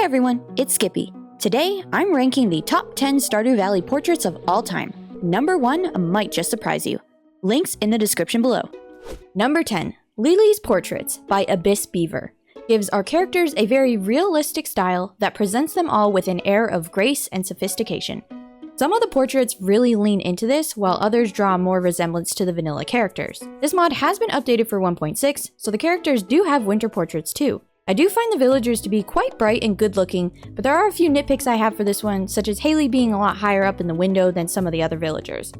everyone, it's Skippy. Today, I'm ranking the top 10 Stardew Valley portraits of all time. Number 1 might just surprise you. Links in the description below. Number 10, Lily's Portraits by Abyss Beaver. Gives our characters a very realistic style that presents them all with an air of grace and sophistication. Some of the portraits really lean into this, while others draw more resemblance to the vanilla characters. This mod has been updated for 1.6, so the characters do have winter portraits too. I do find the villagers to be quite bright and good looking, but there are a few nitpicks I have for this one, such as Haley being a lot higher up in the window than some of the other villagers.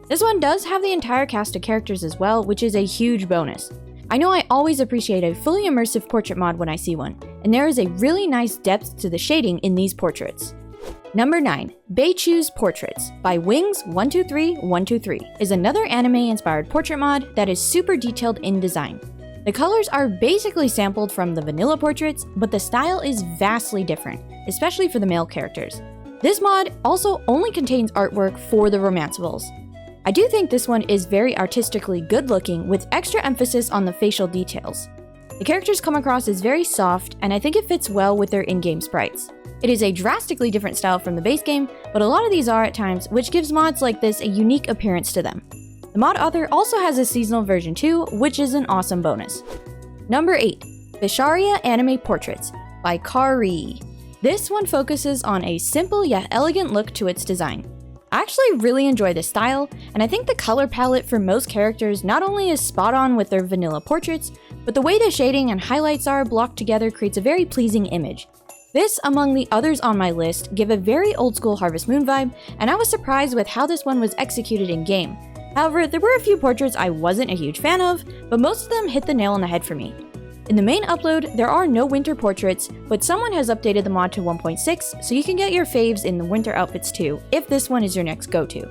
This one does have the entire cast of characters as well, which is a huge bonus. I know I always appreciate a fully immersive portrait mod when I see one, and there is a really nice depth to the shading in these portraits. Number 9, Beichu's Portraits by Wings123123 is another anime-inspired portrait mod that is super detailed in design. The colors are basically sampled from the vanilla portraits, but the style is vastly different, especially for the male characters. This mod also only contains artwork for the romanceables. I do think this one is very artistically good looking with extra emphasis on the facial details. The characters come across as very soft, and I think it fits well with their in-game sprites. It is a drastically different style from the base game, but a lot of these are at times, which gives mods like this a unique appearance to them. The mod author also has a seasonal version too, which is an awesome bonus. Number 8, Bisharia Anime Portraits by Kari. This one focuses on a simple yet elegant look to its design. I actually really enjoy this style, and I think the color palette for most characters not only is spot on with their vanilla portraits, but the way the shading and highlights are blocked together creates a very pleasing image. This, among the others on my list, give a very old school Harvest Moon vibe, and I was surprised with how this one was executed in game. However, there were a few portraits I wasn't a huge fan of, but most of them hit the nail on the head for me. In the main upload, there are no winter portraits, but someone has updated the mod to 1.6, so you can get your faves in the winter outfits too, if this one is your next go-to.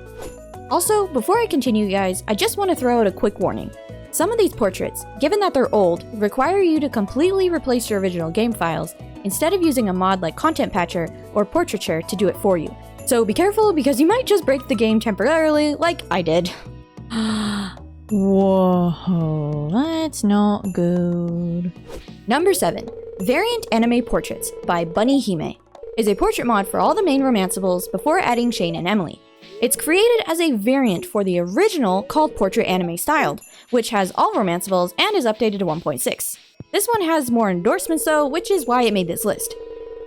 Also, before I continue guys, I just want to throw out a quick warning. Some of these portraits, given that they're old, require you to completely replace your original game files, instead of using a mod like Content Patcher or Portraiture to do it for you. So be careful because you might just break the game temporarily, like I did. Whoa, that's not good. Number 7, Variant Anime Portraits by Bunny Hime is a portrait mod for all the main romanceables before adding Shane and Emily. It's created as a variant for the original called Portrait Anime Styled, which has all romanceables and is updated to 1.6. This one has more endorsements though, which is why it made this list.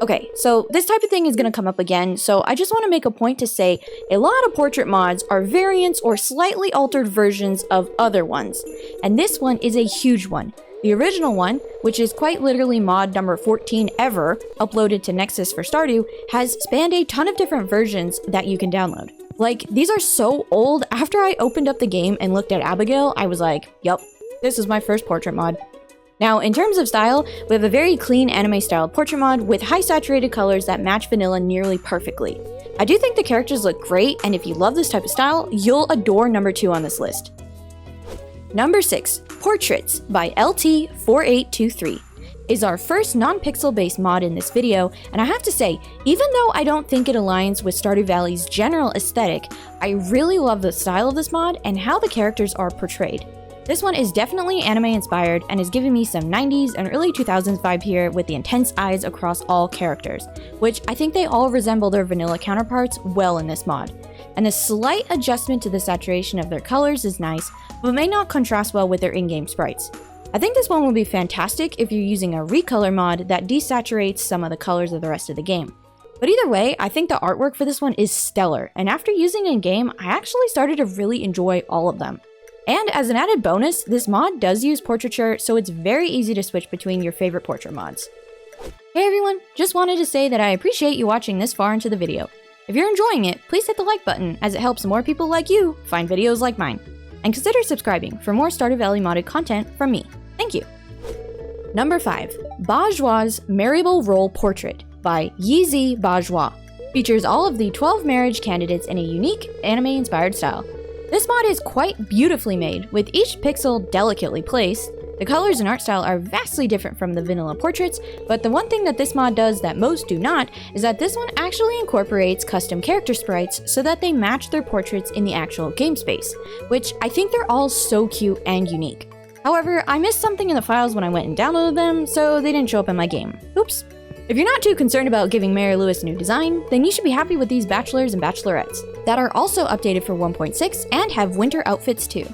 Okay, so this type of thing is going to come up again, so I just want to make a point to say a lot of portrait mods are variants or slightly altered versions of other ones, and this one is a huge one. The original one, which is quite literally mod number 14 ever, uploaded to Nexus for Stardew, has spanned a ton of different versions that you can download. Like, these are so old, after I opened up the game and looked at Abigail, I was like, yup, this is my first portrait mod. Now, in terms of style, we have a very clean anime-styled portrait mod with high saturated colors that match vanilla nearly perfectly. I do think the characters look great, and if you love this type of style, you'll adore number 2 on this list. Number 6, Portraits by LT4823 is our first non-pixel-based mod in this video, and I have to say, even though I don't think it aligns with Stardew Valley's general aesthetic, I really love the style of this mod and how the characters are portrayed. This one is definitely anime-inspired and is giving me some 90s and early 2000s vibe here with the intense eyes across all characters, which I think they all resemble their vanilla counterparts well in this mod. And the slight adjustment to the saturation of their colors is nice, but may not contrast well with their in-game sprites. I think this one will be fantastic if you're using a recolor mod that desaturates some of the colors of the rest of the game. But either way, I think the artwork for this one is stellar, and after using it in-game, I actually started to really enjoy all of them. And as an added bonus, this mod does use Portraiture, so it's very easy to switch between your favorite portrait mods. Hey everyone, just wanted to say that I appreciate you watching this far into the video. If you're enjoying it, please hit the like button as it helps more people like you find videos like mine. And consider subscribing for more Stardew Valley modded content from me. Thank you. Number 5, Bajwa's Marriable Role Portrait by Yeezy Bajwa features all of the 12 marriage candidates in a unique anime-inspired style. This mod is quite beautifully made, with each pixel delicately placed. The colors and art style are vastly different from the vanilla portraits, but the one thing that this mod does that most do not is that this one actually incorporates custom character sprites so that they match their portraits in the actual game space, which I think they're all so cute and unique. However, I missed something in the files when I went and downloaded them, so they didn't show up in my game. Oops. If you're not too concerned about giving Mary Lewis a new design, then you should be happy with these bachelors and bachelorettes that are also updated for 1.6 and have winter outfits too.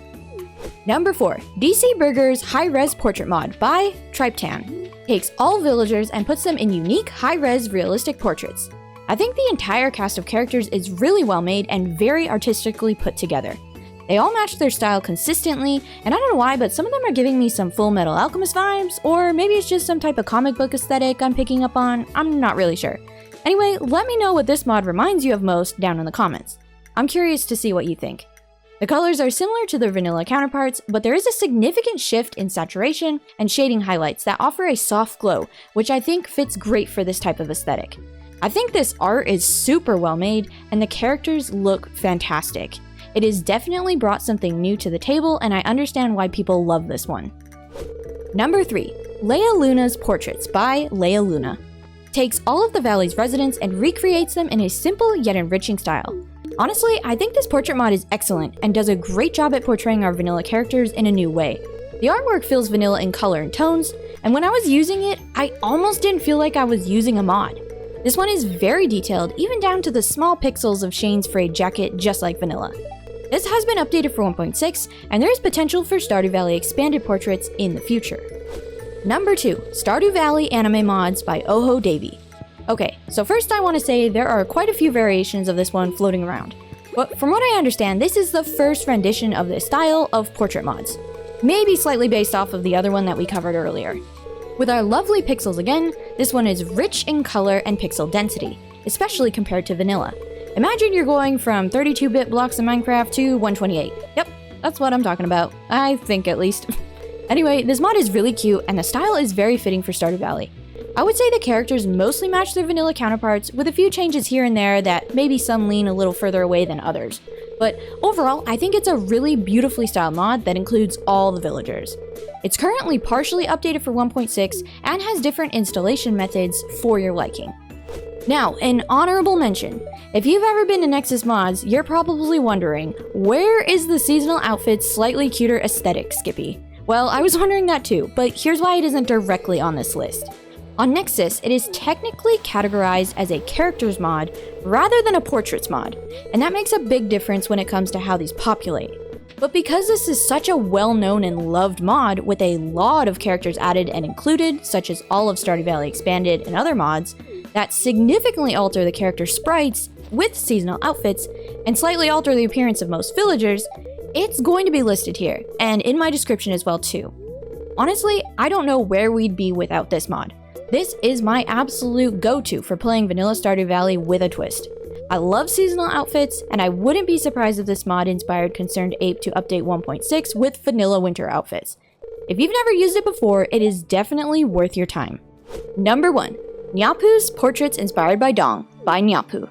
Number 4. DC Burger's High-Res Portrait Mod by Triptan takes all villagers and puts them in unique high-res realistic portraits. I think the entire cast of characters is really well made and very artistically put together. They all match their style consistently, and I don't know why, but some of them are giving me some Full Metal Alchemist vibes, or maybe it's just some type of comic book aesthetic I'm picking up on, I'm not really sure. Anyway, let me know what this mod reminds you of most down in the comments. I'm curious to see what you think. The colors are similar to their vanilla counterparts, but there is a significant shift in saturation and shading highlights that offer a soft glow, which I think fits great for this type of aesthetic. I think this art is super well made, and the characters look fantastic. It has definitely brought something new to the table, and I understand why people love this one. Number 3. Leia Luna's Portraits by Leia Luna takes all of the valley's residents and recreates them in a simple yet enriching style. Honestly, I think this portrait mod is excellent and does a great job at portraying our vanilla characters in a new way. The artwork feels vanilla in color and tones, and when I was using it, I almost didn't feel like I was using a mod. This one is very detailed, even down to the small pixels of Shane's frayed jacket, just like vanilla. This has been updated for 1.6, and there is potential for Stardew Valley expanded portraits in the future. Number 2. Stardew Valley Anime Mods by Oho Davey. Okay, so first I want to say there are quite a few variations of this one floating around. But from what I understand, this is the first rendition of this style of portrait mods. Maybe slightly based off of the other one that we covered earlier. With our lovely pixels again, this one is rich in color and pixel density, especially compared to vanilla. Imagine you're going from 32-bit blocks in Minecraft to 128. Yep, that's what I'm talking about. I think at least. Anyway, this mod is really cute and the style is very fitting for Stardew Valley. I would say the characters mostly match their vanilla counterparts with a few changes here and there that maybe some lean a little further away than others. But overall, I think it's a really beautifully styled mod that includes all the villagers. It's currently partially updated for 1.6 and has different installation methods for your liking. Now, an honorable mention. If you've ever been to Nexus Mods, you're probably wondering, where is the seasonal outfit's slightly cuter aesthetic, Skippy? Well, I was wondering that too, but here's why it isn't directly on this list. On Nexus, it is technically categorized as a characters mod rather than a portraits mod, and that makes a big difference when it comes to how these populate. But because this is such a well-known and loved mod with a lot of characters added and included, such as all of Stardew Valley Expanded and other mods, that significantly alter the character sprites with seasonal outfits and slightly alter the appearance of most villagers, it's going to be listed here, and in my description as well too. Honestly, I don't know where we'd be without this mod. This is my absolute go-to for playing vanilla Stardew Valley with a twist. I love seasonal outfits, and I wouldn't be surprised if this mod inspired Concerned Ape to update 1.6 with vanilla winter outfits. If you've never used it before, it is definitely worth your time. Number 1. Nyapu's Portraits Inspired by Dong by Nyapu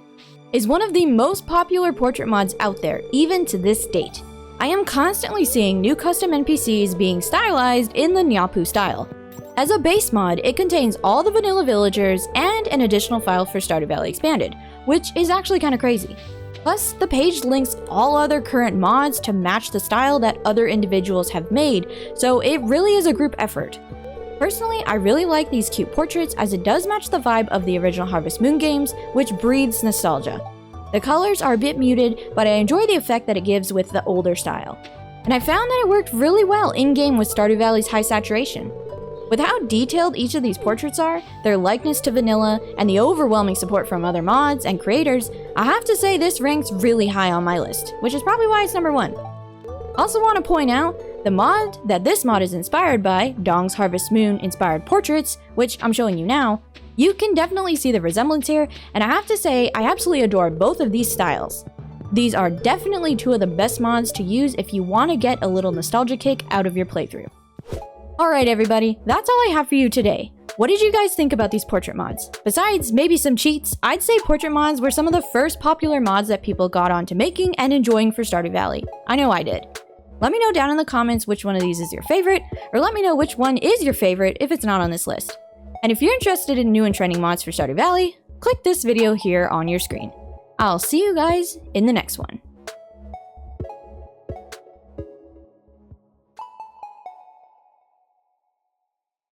is one of the most popular portrait mods out there, even to this date. I am constantly seeing new custom NPCs being stylized in the Nyapu style. As a base mod, it contains all the vanilla villagers and an additional file for Stardew Valley Expanded, which is actually kind of crazy. Plus, the page links all other current mods to match the style that other individuals have made, so it really is a group effort. Personally, I really like these cute portraits as it does match the vibe of the original Harvest Moon games, which breathes nostalgia. The colors are a bit muted, but I enjoy the effect that it gives with the older style. And I found that it worked really well in-game with Stardew Valley's high saturation. With how detailed each of these portraits are, their likeness to vanilla, and the overwhelming support from other mods and creators, I have to say this ranks really high on my list, which is probably why it's number 1. Also want to point out, the mod that this mod is inspired by, Dong's Harvest Moon inspired portraits, which I'm showing you now, you can definitely see the resemblance here, and I have to say I absolutely adore both of these styles. These are definitely two of the best mods to use if you want to get a little nostalgia kick out of your playthrough. Alright everybody, that's all I have for you today. What did you guys think about these portrait mods? Besides maybe some cheats, I'd say portrait mods were some of the first popular mods that people got onto making and enjoying for Stardew Valley. I know I did. Let me know down in the comments which one of these is your favorite, or let me know which one is your favorite if it's not on this list. And if you're interested in new and trending mods for Stardew Valley, click this video here on your screen. I'll see you guys in the next one.